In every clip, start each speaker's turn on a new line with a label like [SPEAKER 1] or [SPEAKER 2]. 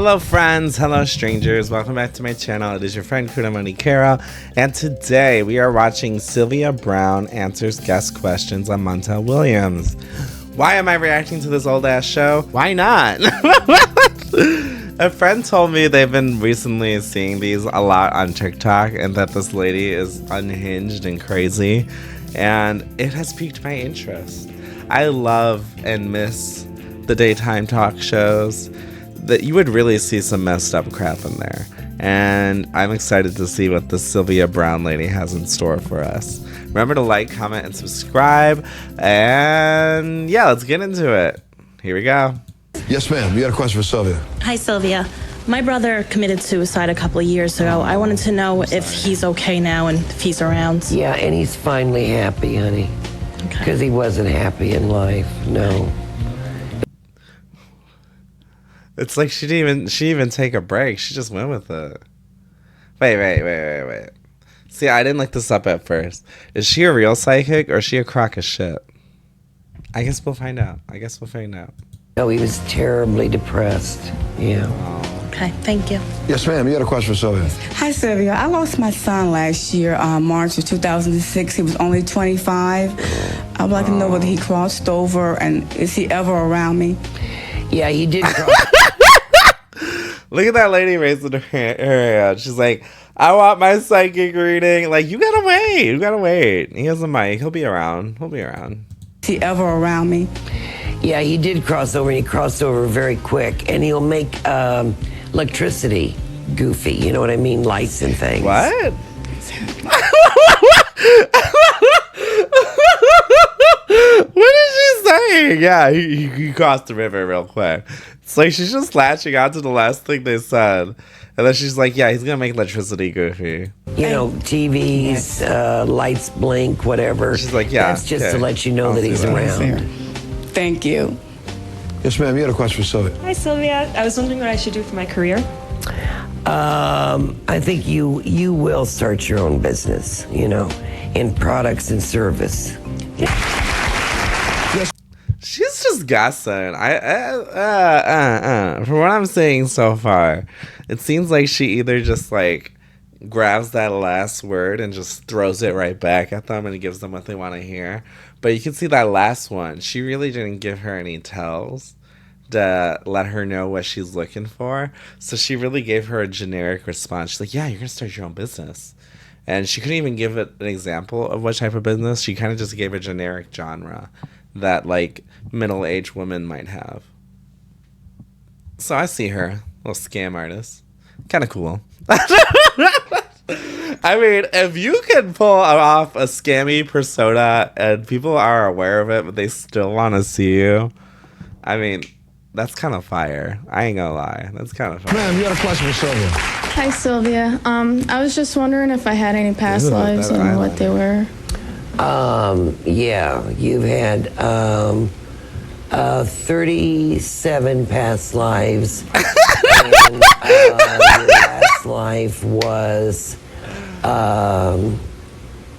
[SPEAKER 1] Hello friends, hello strangers, welcome back to my channel. It is your friend Kudamoni Kara, and today we are watching Sylvia Brown answers guest questions on Montel Williams. Why am I reacting to this old ass show? Why not? A friend told me they've been recently seeing these a lot on TikTok and that this lady is unhinged and crazy, and it has piqued my interest. I love and miss the daytime talk shows. That you would really see some messed up crap in there. And I'm excited to see what the Sylvia Brown lady has in store for us. Remember to like, comment, and subscribe. And yeah, let's get into it. Here we go.
[SPEAKER 2] Yes, ma'am. You got a question for Sylvia?
[SPEAKER 3] Hi, Sylvia. My brother committed suicide a couple of years ago. I wanted to know if he's okay now and if he's around.
[SPEAKER 4] Yeah, and he's finally happy, honey.
[SPEAKER 3] Okay.
[SPEAKER 4] Because he wasn't happy in life, no.
[SPEAKER 1] It's like she didn't even take a break. She just went with it. Wait. See, I didn't look this up at first. Is she a real psychic or is she a crock of shit? I guess we'll find out.
[SPEAKER 4] No, he was terribly depressed. Yeah.
[SPEAKER 3] Okay, thank you.
[SPEAKER 2] Yes, ma'am. You got a question for Sylvia?
[SPEAKER 5] Hi, Sylvia. I lost my son last year, March of 2006. He was only 25. I would like to know whether he crossed over and is he ever around me?
[SPEAKER 4] Yeah, he did cross.
[SPEAKER 1] Look at that lady raising her hand. She's like, I want my psychic reading. Like, you gotta wait. He has a mic. He'll be around.
[SPEAKER 5] Is he ever around me?
[SPEAKER 4] Yeah, he did cross over, and he crossed over very quick. And he'll make electricity goofy, you know what I mean? Lights and things.
[SPEAKER 1] What? What is she saying? Yeah, he crossed the river real quick. It's like she's just latching on to the last thing they said. And then she's like, yeah, he's going to make electricity goofy.
[SPEAKER 4] You know, TVs, lights blink, whatever.
[SPEAKER 1] She's like, yeah.
[SPEAKER 4] That's just to let you know that he's around.
[SPEAKER 5] Thank you.
[SPEAKER 2] Yes, ma'am. You got a question for Sylvia?
[SPEAKER 6] Hi, Sylvia. I was wondering what I should do for my career.
[SPEAKER 4] I think you will start your own business, you know, in products and service.
[SPEAKER 1] She's just guessing. From what I'm seeing so far, it seems like she either just like grabs that last word and just throws it right back at them and gives them what they want to hear. But you can see that last one, she really didn't give her any tells to let her know what she's looking for. So she really gave her a generic response. She's like, yeah, you're going to start your own business. And she couldn't even give it an example of what type of business. She kind of just gave a generic genre that like middle-aged women might have. So I see her, little scam artist. Kind of cool. I mean, if you can pull off a scammy persona and people are aware of it, but they still want to see you, I mean, that's kind of fire. I ain't gonna lie. That's kind of fire.
[SPEAKER 2] Ma'am, you got a question for Sylvia?
[SPEAKER 7] Hi, Sylvia. I was just wondering if I had any past lives and what they were.
[SPEAKER 4] Yeah, you've had 37 past lives. And your last life was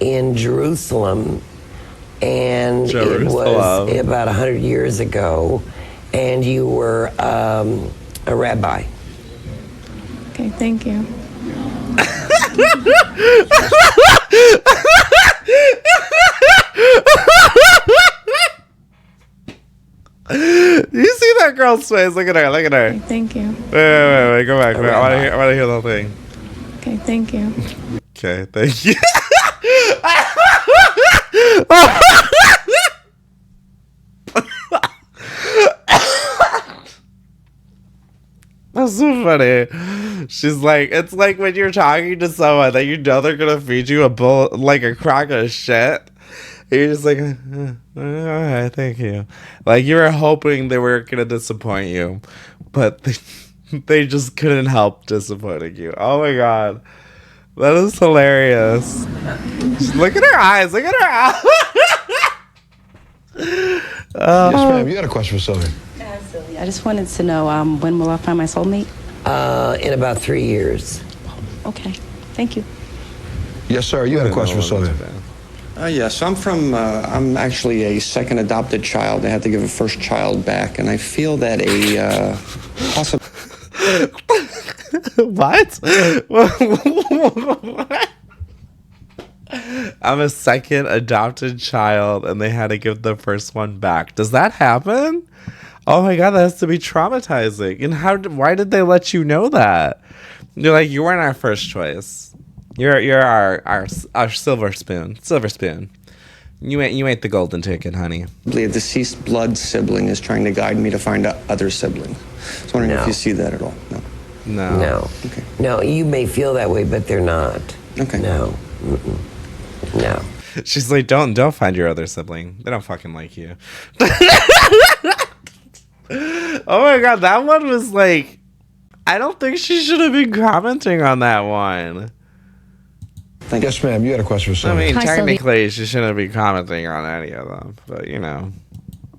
[SPEAKER 4] in Jerusalem. And it was about 100 years ago. And you were a rabbi.
[SPEAKER 7] Okay, thank you.
[SPEAKER 1] You see that girl's face? Look at her.
[SPEAKER 7] Okay, thank you.
[SPEAKER 1] Wait, go back. I want to hear the whole thing.
[SPEAKER 7] Okay, thank you.
[SPEAKER 1] Okay, thank you. That's so funny. She's like, it's like when you're talking to someone that you know they're gonna feed you a bowl, like a crock of shit. And you're just like, all right, thank you. Like you were hoping they were gonna disappoint you, but they just couldn't help disappointing you. Oh my god, that is hilarious. Just look at her eyes.
[SPEAKER 2] Yes, ma'am. You got a question for Sylvia?
[SPEAKER 8] I just wanted to know when will I find my soulmate?
[SPEAKER 4] In about 3 years.
[SPEAKER 8] Okay, thank you.
[SPEAKER 2] Yes, sir. You had a question for Sylvia?
[SPEAKER 9] Yes, I'm actually a second adopted child. I had to give a first child back, and I feel that a possible...
[SPEAKER 1] What? What? I'm a second adopted child, and they had to give the first one back. Does that happen? Oh my god, that has to be traumatizing. And why did they let you know that? You're like, you weren't our first choice. You're our silver spoon. Silver spoon. You ain't the golden ticket, honey.
[SPEAKER 9] A deceased blood sibling is trying to guide me to find other siblings. I was wondering if you see that at all. No.
[SPEAKER 1] No.
[SPEAKER 4] No.
[SPEAKER 9] Okay.
[SPEAKER 4] No, you may feel that way, but they're not.
[SPEAKER 9] Okay.
[SPEAKER 4] No. Mm-mm. No.
[SPEAKER 1] She's like, don't find your other sibling. They don't fucking like you. Oh my god, that one was like, I don't think she should have been commenting on that one.
[SPEAKER 2] Yes, ma'am. You had a question for Sylvia.
[SPEAKER 1] I mean,
[SPEAKER 10] Hi,
[SPEAKER 1] technically, she shouldn't be commenting on any of them, but you know.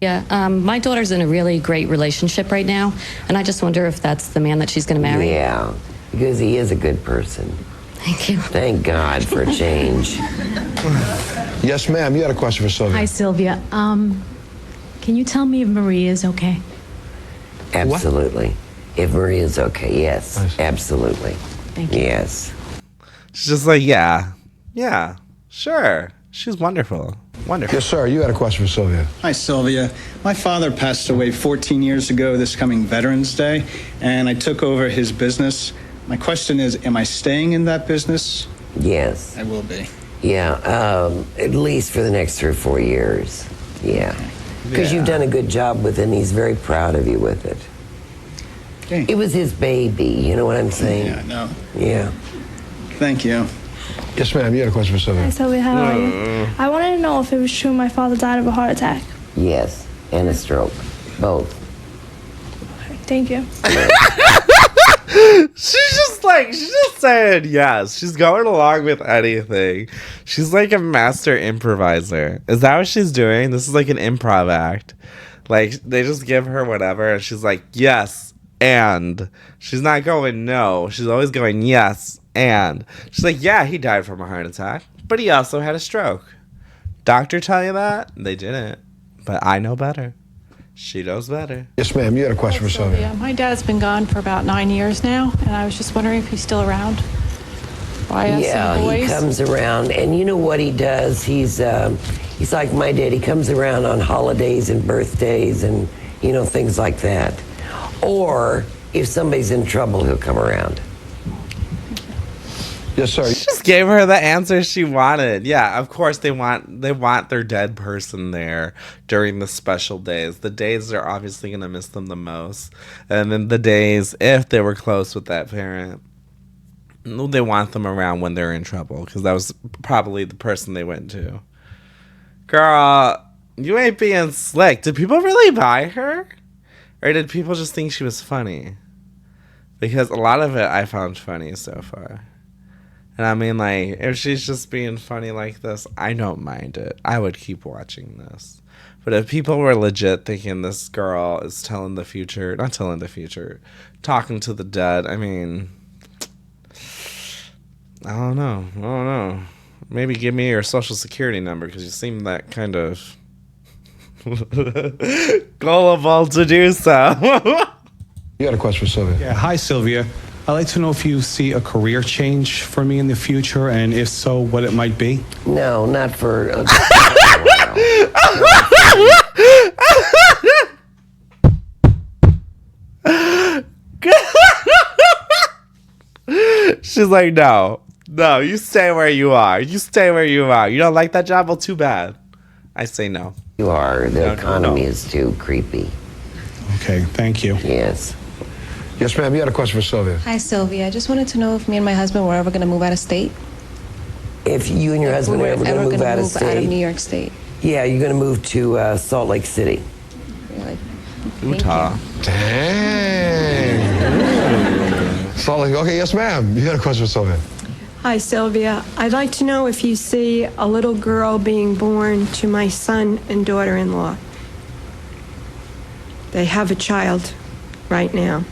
[SPEAKER 10] Yeah, my daughter's in a really great relationship right now, and I just wonder if that's the man that she's going to marry.
[SPEAKER 4] Yeah, because he is a good person.
[SPEAKER 10] Thank you.
[SPEAKER 4] Thank God for a change.
[SPEAKER 2] Yes, ma'am. You had a question for Sylvia.
[SPEAKER 11] Hi, Sylvia. Can you tell me if Maria is okay?
[SPEAKER 4] Absolutely. If Maria's okay, yes.
[SPEAKER 2] Nice.
[SPEAKER 4] Absolutely.
[SPEAKER 11] Thank you.
[SPEAKER 4] Yes.
[SPEAKER 1] She's just like, yeah, sure. She's wonderful. Wonderful.
[SPEAKER 2] Yes, sir. You had a question for Sylvia.
[SPEAKER 12] Hi, Sylvia. My father passed away 14 years ago this coming Veterans Day, and I took over his business. My question is, am I staying in that business?
[SPEAKER 4] Yes.
[SPEAKER 12] I will be.
[SPEAKER 4] Yeah, at least for the next 3 or 4 years. Yeah. Because you've done a good job with it, and he's very proud of you with it.
[SPEAKER 12] Okay.
[SPEAKER 4] It was his baby, you know what I'm saying?
[SPEAKER 12] Yeah, no.
[SPEAKER 4] Yeah.
[SPEAKER 12] Thank you.
[SPEAKER 2] Yes, ma'am. You had a question for Sylvia.
[SPEAKER 13] Hi, Sylvia. How are you? I wanted to know if it was true my father died of a heart attack.
[SPEAKER 4] Yes, and a stroke. Both.
[SPEAKER 13] Thank you.
[SPEAKER 1] She's just saying yes. She's going along with anything. She's like a master improviser. Is that what she's doing? This is like an improv act. Like, they just give her whatever, and she's like, yes, and. She's not going no. She's always going yes, and. She's like, yeah, he died from a heart attack, but he also had a stroke. Doctor tell you that? They didn't. But I know better. She knows better.
[SPEAKER 2] Yes, ma'am. You had a question for Sylvia.
[SPEAKER 14] My dad's been gone for about 9 years now, and I was just wondering if he's still around.
[SPEAKER 4] Yeah, he comes around, and you know what he does? He's like my dad. He comes around on holidays and birthdays and, you know, things like that. Or if somebody's in trouble, he'll come around.
[SPEAKER 2] Yes, sir.
[SPEAKER 1] She just gave her the answer she wanted. Yeah, of course they want their dead person there during the special days. The days they're obviously going to miss them the most. And then the days, if they were close with that parent, they want them around when they're in trouble, because that was probably the person they went to. Girl, you ain't being slick. Did people really buy her? Or did people just think she was funny? Because a lot of it I found funny so far. And I mean, like, if she's just being funny like this, I don't mind it. I would keep watching this. But if people were legit thinking this girl is talking to the dead, I mean, I don't know. Maybe give me your social security number, because you seem that kind of gullible to do so.
[SPEAKER 2] You had a question for Sylvia.
[SPEAKER 15] Yeah, hi, Sylvia. I'd like to know if you see a career change for me in the future, and if so, what it might be.
[SPEAKER 4] No, not for a
[SPEAKER 1] She's like, no, you stay where you are. You don't like that job? Well, too bad. I say no.
[SPEAKER 4] You are. The economy is too creepy.
[SPEAKER 15] Okay, thank you.
[SPEAKER 4] Yes.
[SPEAKER 2] Yes, ma'am. You had a question for Sylvia.
[SPEAKER 16] Hi, Sylvia. I just wanted to know if me and my husband were ever going to move out of state.
[SPEAKER 4] If you and your husband are ever going to move out of state.
[SPEAKER 16] Out of New York State.
[SPEAKER 4] Yeah, you're going to move to Salt Lake City.
[SPEAKER 16] Really?
[SPEAKER 1] Utah.
[SPEAKER 2] Dang. Salt Lake. Okay, yes, ma'am. You had a question for Sylvia.
[SPEAKER 17] Hi, Sylvia. I'd like to know if you see a little girl being born to my son and daughter-in-law. They have a child right now.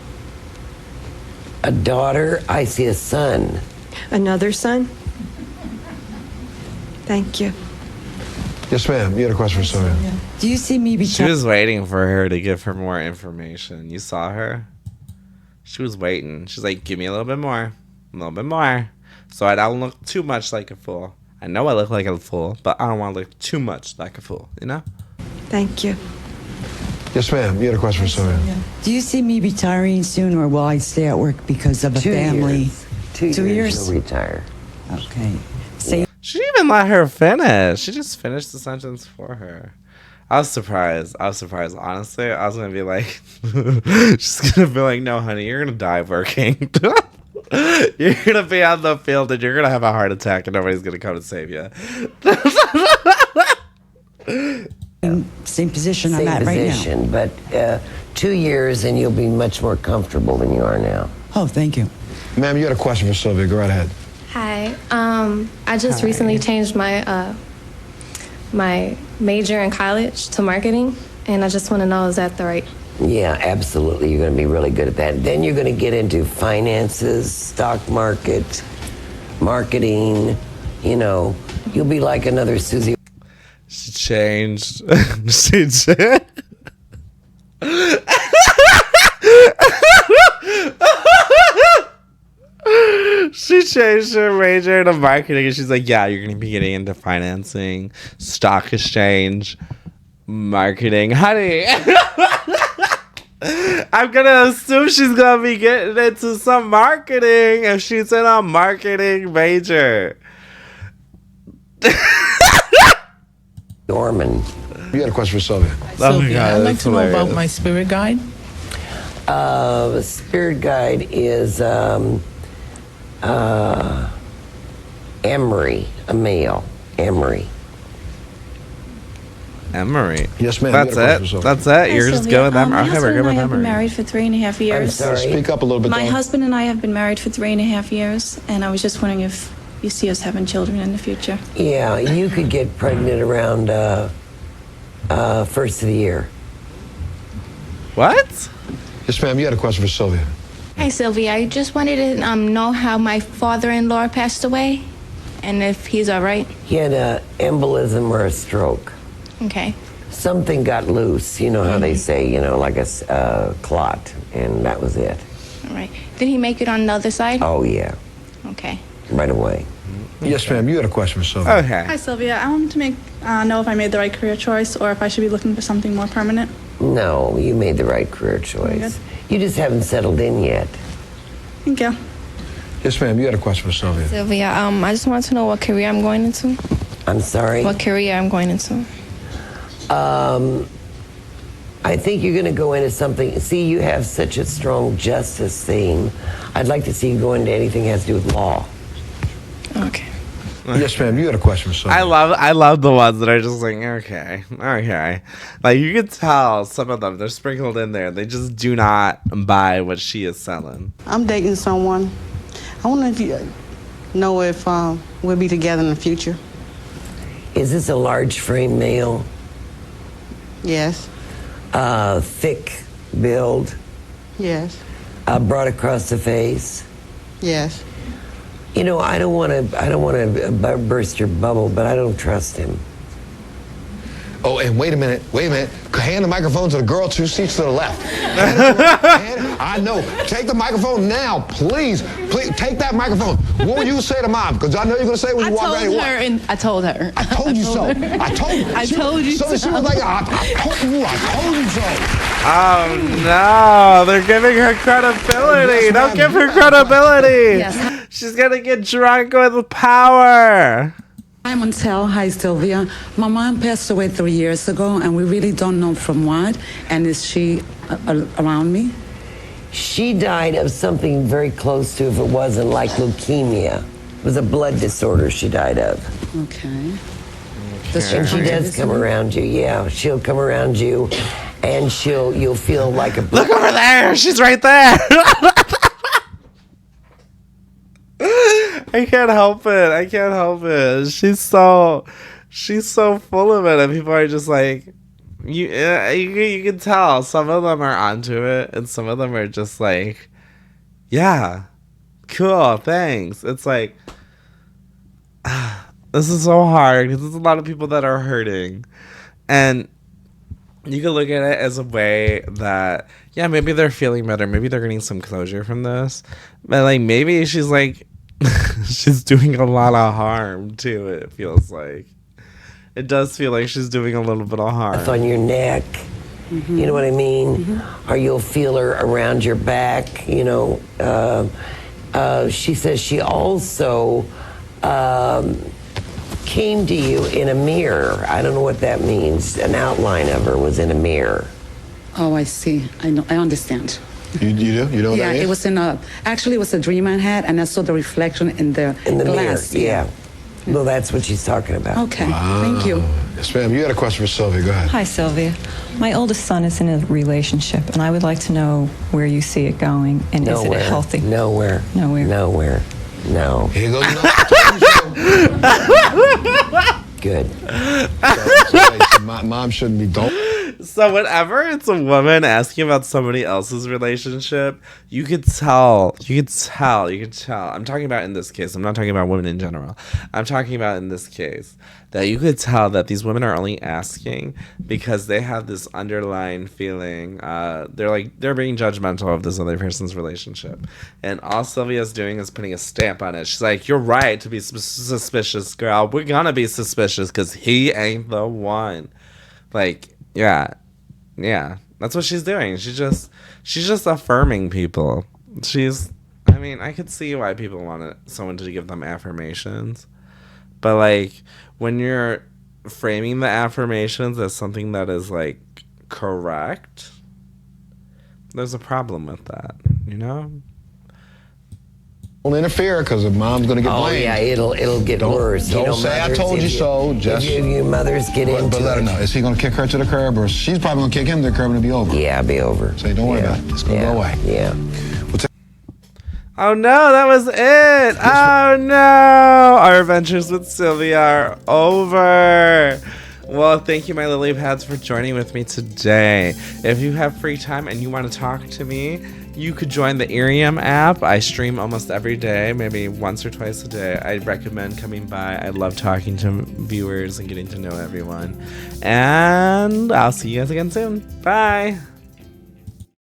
[SPEAKER 4] A daughter? I see a son.
[SPEAKER 17] Another son? Thank you.
[SPEAKER 2] Yes, ma'am. You had a question for Sylvia.
[SPEAKER 11] Do you see me
[SPEAKER 1] She was waiting for her to give her more information. You saw her? She was waiting. She's like, give me a little bit more. A little bit more. So I don't look too much like a fool. I know I look like a fool, but I don't want to look too much like a fool, you know?
[SPEAKER 17] Thank you.
[SPEAKER 2] Yes, ma'am. You had a question for Sylvia.
[SPEAKER 18] Do you see me retiring soon, or will I stay at work because of a
[SPEAKER 4] 2
[SPEAKER 18] family?
[SPEAKER 4] years. 2 years. You'll retire.
[SPEAKER 18] Okay.
[SPEAKER 1] She didn't even let her finish. She just finished the sentence for her. I was surprised. Honestly, I was going to be like, she's going to be like, no, honey, you're going to die working. You're going to be on the field and you're going to have a heart attack and nobody's going to come to save you.
[SPEAKER 18] Same position I'm at right now.
[SPEAKER 4] But 2 years and you'll be much more comfortable than you are now.
[SPEAKER 18] Oh, thank you.
[SPEAKER 2] Ma'am, you had a question for Sylvia. Go right ahead.
[SPEAKER 19] Hi. I just recently changed my my major in college to marketing, and I just want to know, is that the right?
[SPEAKER 4] Yeah, absolutely. You're going to be really good at that. Then you're going to get into finances, stock market, marketing. You know, you'll be like another Susie.
[SPEAKER 1] She changed. She changed. She changed her major to marketing, and she's like, yeah, you're going to be getting into financing, stock exchange, marketing. Honey, I'm going to assume she's going to be getting into some marketing if she's in a marketing major.
[SPEAKER 4] Norman.
[SPEAKER 2] You had a question for Sylvia.
[SPEAKER 20] Sylvia, I'd like to know about my spirit guide.
[SPEAKER 4] The spirit guide is Emery, a male. Emery.
[SPEAKER 1] Emery.
[SPEAKER 2] Yes, ma'am.
[SPEAKER 1] That's it. That's it. You're just going with Emery. Okay, we're good with
[SPEAKER 13] I have been
[SPEAKER 1] Emery.
[SPEAKER 13] married for 3.5 years.
[SPEAKER 4] I'm sorry.
[SPEAKER 2] Speak up a little bit.
[SPEAKER 13] My
[SPEAKER 2] though.
[SPEAKER 13] husband and I have been married for 3.5 years, and I was just wondering if you see us having children in the future.
[SPEAKER 4] Yeah, you could get pregnant around first of the year.
[SPEAKER 1] What?
[SPEAKER 2] Yes, ma'am. You had a question for Sylvia.
[SPEAKER 21] Hi, Sylvia. I just wanted to know how my father-in-law passed away and if he's all right.
[SPEAKER 4] He had an embolism or a stroke.
[SPEAKER 21] Okay.
[SPEAKER 4] Something got loose, you know how they say, you know, like a clot, and that was it.
[SPEAKER 21] All right. Did he make it on the other side?
[SPEAKER 4] Oh, yeah.
[SPEAKER 21] Okay.
[SPEAKER 4] Right away.
[SPEAKER 2] Yes, ma'am. You had a question for Sylvia.
[SPEAKER 1] Okay.
[SPEAKER 22] Hi, Sylvia. I wanted to know if I made the right career choice or if I should be looking for something more permanent.
[SPEAKER 4] No, you made the right career choice. You just haven't settled in yet.
[SPEAKER 22] Thank you.
[SPEAKER 2] Yes, ma'am. You had a question for Sylvia.
[SPEAKER 19] Sylvia, I just want to know what career I'm going into.
[SPEAKER 4] I'm sorry?
[SPEAKER 19] What career I'm going into.
[SPEAKER 4] I think you're going to go into something. See, you have such a strong justice theme. I'd like to see you go into anything that has to do with law.
[SPEAKER 19] Okay.
[SPEAKER 2] Yes, ma'am. You had a question for Sylvia.
[SPEAKER 1] I love the ones that are just like, okay. Like, you could tell some of them, they're sprinkled in there. They just do not buy what she is selling.
[SPEAKER 23] I'm dating someone. I wonder if you know if we'll be together in the future.
[SPEAKER 4] Is this a large frame male?
[SPEAKER 23] Yes.
[SPEAKER 4] Thick build?
[SPEAKER 23] Yes.
[SPEAKER 4] Broad across the face?
[SPEAKER 23] Yes.
[SPEAKER 4] You know, I don't want to burst your bubble, but I don't trust him.
[SPEAKER 2] Oh, and wait a minute. Hand the microphone to the girl 2 seats to the left. I know. Take the microphone now, please. Please, take that microphone. What will you say to Mom? Because I know you're going to say when you walk out.
[SPEAKER 20] I told her.
[SPEAKER 2] I told you so. I told you so. She was like, I told you so.
[SPEAKER 1] Oh, no. They're giving her credibility. Don't give her credibility.
[SPEAKER 18] Yes.
[SPEAKER 1] She's going to get drunk with power.
[SPEAKER 18] Hi, Montel. Hi, Sylvia. My mom passed away 3 years ago, and we really don't know from what. And is she around me?
[SPEAKER 4] She died of something very close to, if it wasn't like leukemia. It was a blood disorder she died of.
[SPEAKER 18] Okay.
[SPEAKER 4] And she does come around you. Yeah, she'll come around you, and you'll feel like a.
[SPEAKER 1] Look over there. She's right there. I can't help it. She's so full of it, and people are just like, you can tell some of them are onto it, and some of them are just like, yeah, cool, thanks. It's like, this is so hard because there's a lot of people that are hurting, and you could look at it as a way that, yeah, maybe they're feeling better. Maybe they're getting some closure from this. But, like, maybe she's, like, she's doing a lot of harm, too, it feels like. It does feel like she's doing a little bit of harm.
[SPEAKER 4] On your neck. Mm-hmm. You know what I mean? Mm-hmm. Or you'll feel her around your back, you know. She says she also came to you in a mirror. I don't know what that means. An outline of her was in a mirror.
[SPEAKER 18] Oh, I see. I know. I understand.
[SPEAKER 2] You do? You know what
[SPEAKER 18] yeah,
[SPEAKER 2] that is?
[SPEAKER 18] It was in a. Actually, it was a dream I had, and I saw the reflection in the glass.
[SPEAKER 4] Mirror. Yeah. Well, that's what she's talking about.
[SPEAKER 18] Okay. Thank you.
[SPEAKER 2] Yes, ma'am. You had a question for Sylvia. Go ahead.
[SPEAKER 3] Hi, Sylvia. My oldest son is in a relationship, and I would like to know where you see it going, and
[SPEAKER 4] Nowhere.
[SPEAKER 3] is it healthy?
[SPEAKER 4] Nowhere.
[SPEAKER 3] Nowhere.
[SPEAKER 4] Nowhere. No.
[SPEAKER 2] Here goes
[SPEAKER 1] Good.
[SPEAKER 2] Mom shouldn't be dumb.
[SPEAKER 1] So whenever it's a woman asking about somebody else's relationship, you could tell. I'm talking about in this case. I'm not talking about women in general. I'm talking about in this case that you could tell that these women are only asking because they have this underlying feeling. They're being judgmental of this other person's relationship, and all Sylvia's doing is putting a stamp on it. She's like, "You're right to be suspicious, girl. We're gonna be suspicious because he ain't the one." Like. Yeah, that's what she's doing. She's just affirming people. I could see why people want someone to give them affirmations, but like when you're framing the affirmations as something that is like correct, there's a problem with that, you know?
[SPEAKER 2] Don't interfere because the mom's going to get blamed.
[SPEAKER 4] Oh, yeah, it'll get worse.
[SPEAKER 2] Don't say I told you so. Just
[SPEAKER 4] your mothers get into
[SPEAKER 2] But let her know. Is he going to kick her to the curb, or she's probably going to kick him to the curb and it'll be over?
[SPEAKER 4] Yeah, it'll be over.
[SPEAKER 2] Say, don't worry about it. It's going to go away.
[SPEAKER 4] Yeah.
[SPEAKER 1] Oh no, that was it. Oh no, our adventures with Sylvia are over. Well, thank you, my lily pads, for joining with me today. If you have free time and you want to talk to me, you could join the Irium app. I stream almost every day, maybe once or twice a day. I recommend coming by. I love talking to viewers and getting to know everyone. And I'll see you guys again soon. Bye.